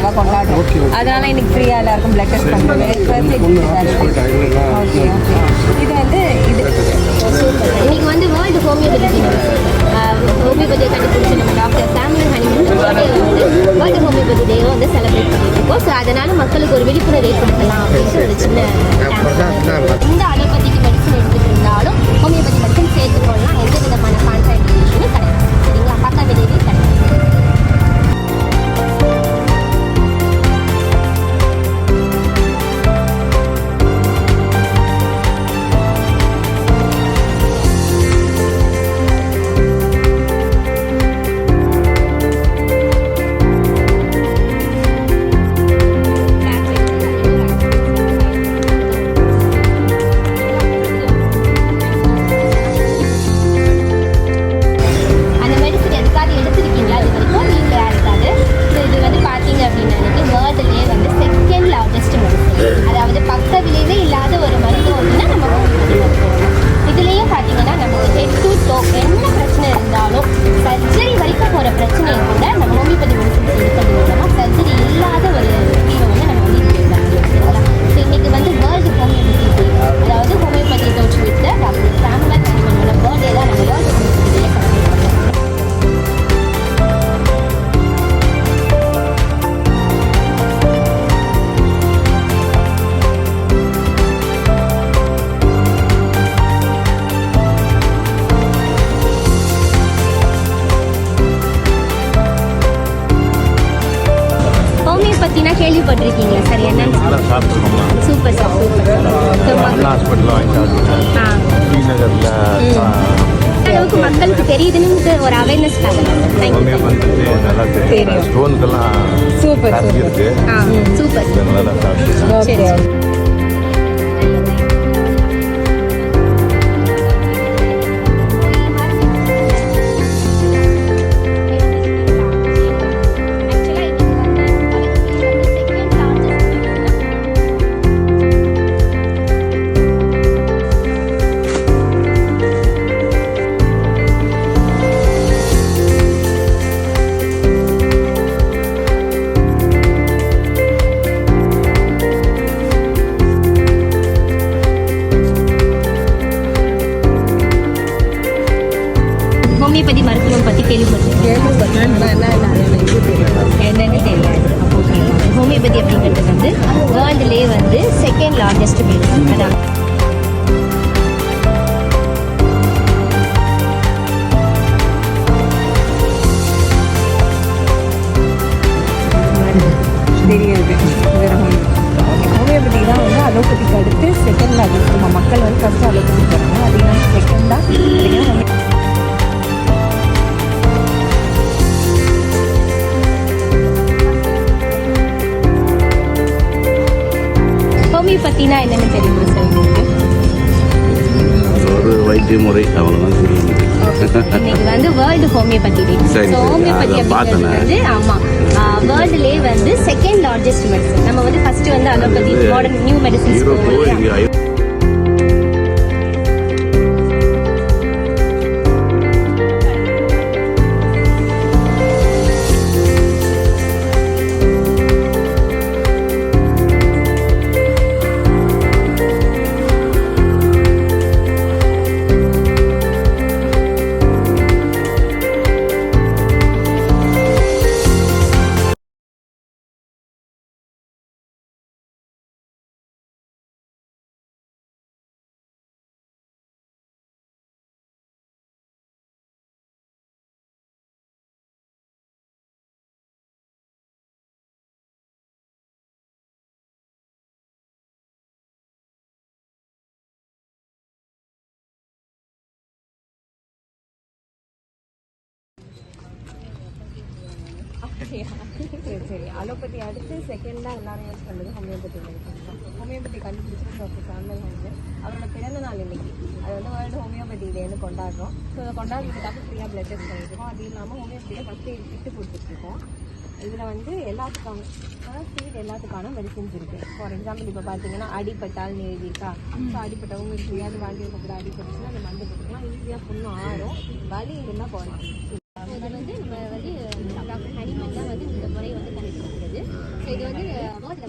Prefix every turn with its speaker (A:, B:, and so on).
A: நாங்கள் கொண்டாடுறோம். அதனால இன்னைக்கு ஃப்ரீயாக எல்லாருக்கும் பிளட் டெஸ்ட் பண்ணுறது. Okay okay. இது வந்து இது
B: இன்னைக்கு வந்து வேர்ல்டு ஹோமியோபதி ஹோமியோபதியை கண்டுபிடிச்ச நம்ம doctor Samuel Hahnemann world homeopathy டேவை வந்து செலிப்ரேட் பண்ணிட்டு இருக்கோம். ஸோ அதனால மக்களுக்கு ஒரு விழிப்புணர்வு ஏற்படுத்தலாம் அப்படின்ட்டு ஒரு சின்ன இந்த அலோபதிக்கு மெடிசன் எடுத்துட்டு இருந்தாலும் ஹோமியோபதி மெடிசன் சேர்த்துக்கொள்ளலாம். எந்த விதமான கான்ட்ராண்டிகேஷனும் கிடையாது. சரிங்களா? பக்கா விளைவே கிடையாது. அதாவது பக்க விளைவே இல்லாத ஒரு மருத்துவம் அப்படின்னா நம்ம ஹோமியோபதி மருத்துவம். இதுலேயும் பார்த்தீங்கன்னா நமக்கு ஹெட் டு டோ என்ன பிரச்சனை இருந்தாலும் சர்ஜரி வரைக்கும் போகிற பிரச்சனையை கூட நம்ம ஹோமியோபதி மெடிசன்ஸ் இருக்கிறது மூலமாக சர்ஜரி இல்லாத ஒரு தீர்வை வந்து நம்ம வந்து சரிங்களா? ஸோ இன்னைக்கு வந்து வேர்ல்டு ஹோமியோபதி டே, அதாவது ஹோமியோபதி தோற்றுவித்த டாக்டர் சாமுவல் ஹனிமனோட பர்த்டே தான் நம்ம வேர்ல்டு ஹோமியோபதி டேயை செலிப்ரேட் பண்ணுறோம். பற்றினா கேள்விப்பட்டிருக்கீங்களா சார்? என்னன்னு சூப்பர் சார், அளவுக்கு மக்களுக்கு தெரியுதுன்னு ஒரு அவேர்னஸ் சூப்பர் சூப்பர் சரி. ஹோமியோபதி மருத்துவம் பற்றி கேள்விப்பட்டேன். என்னன்னு தெரியாது. ஹோமியோபதி அப்படிங்கிறது வந்து வேர்ல்டுலேயே வந்து செகண்ட் லார்ஜஸ்ட் மெடிசன். அதான்
A: தெரியாது. ஹோமியோபதி தான் வந்து அலோபதிக்கு அடுத்து செகண்ட் லார்ஜஸ்ட். நம்ம மக்கள் வந்து ஃபஸ்ட்டு அலோபதி போகிறாங்க, அது இல்லாமல் செகண்டாக
B: ஹோமியோபதினா என்னென்னு தெரியுமா சார் உங்களுக்கு?
C: ஒரு வைத்திய முறை அவ்வளோதான் தெரியும்.
B: இன்னைக்கு வந்து வேர்ல்டு ஹோமியோபதி டே. ஸோ ஹோமியோபதி அப்படிங்கிறது வந்து ஆமாம் வேர்ல்டுலேயே வந்து செகண்ட் லார்ஜஸ்ட் மெடிசன். நம்ம வந்து ஃபர்ஸ்ட் வந்து அலோபதி மாடர்ன் நியூ மெடிசன்ஸ்
A: சரி. அலோபதி அடுத்து செகண்டாக எல்லாரும் யூஸ் பண்ணுறது ஹோமியோபதி மெடிசன் தான். ஹோமியோபதி கண்டுபிடிச்சது டாக்டர் சாமுவல் ஹனிமன். அவரோட பிறந்த நாள் இன்னைக்கு. அது வந்து வேர்ல்டு ஹோமியோபதி டேன்னு கொண்டாடுறோம். ஸோ அதை கொண்டாடுறதுக்காக ஃப்ரீயாக பிளட் டெஸ்ட் பண்ணியிருக்கோம். அது இல்லாமல் ஹோமியோபதியில் ஃபஸ்ட் எய்ட் கிட்டு கொடுத்துட்ருக்கோம். இதில் வந்து எல்லாத்துக்கான ஃபர்ஸ்ட் எய்ட் எல்லாத்துக்கான மெடிசின்ஸ் இருக்குது. ஃபார் எக்ஸாம்பிள் இப்போ பார்த்தீங்கன்னா அடிப்பட்டால்னு எழுதியிருக்கா. ஸோ அடிப்பட்டவங்க ஃப்ரீயாக வாங்கி கூட அடிப்பட்டுச்சுன்னா அந்த மருந்து போட்டுக்கலாம். ஈஸியாக புண்ணும் ஆறும், வலி இருந்தால் போகலாம்.
B: இது வந்து நம்ம வந்து டாக்டர் ஹனிமன் தான் வந்து இந்த முறை வந்து கண்டுபிடிக்கிறது. ஒரு